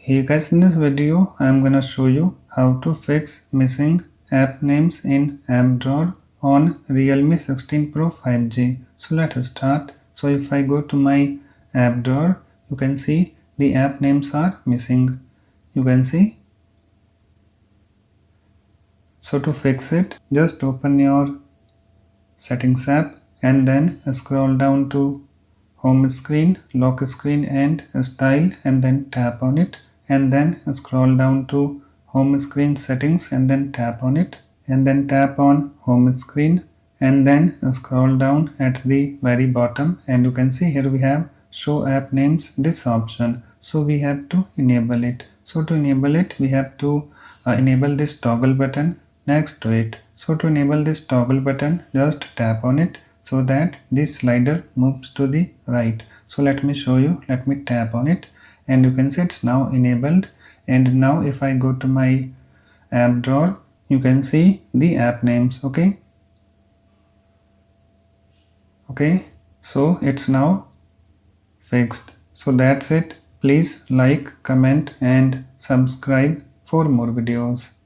Hey guys, in this video I am gonna show you how to fix missing app names in app drawer on Realme 16 Pro 5G. So let's start. So if I go to my app drawer, you can see the app names are missing. You can see. So to fix it, just open your settings app and then scroll down to home screen, lock screen and style, and then tap on it, and then scroll down to home screen settings and then tap on it, and then tap on home screen and then scroll down at the very bottom, and you can see here we have show app names, this option. So we have to enable it. So to enable it, we have to enable this toggle button next to it. So to enable this toggle button, just tap on it so that this slider moves to the right. So let me show you. Let me tap on it and you can see it's now enabled. And now if I go to my app drawer, you can see the app names. Okay, so it's now fixed. So that's it. Please like, comment and subscribe for more videos.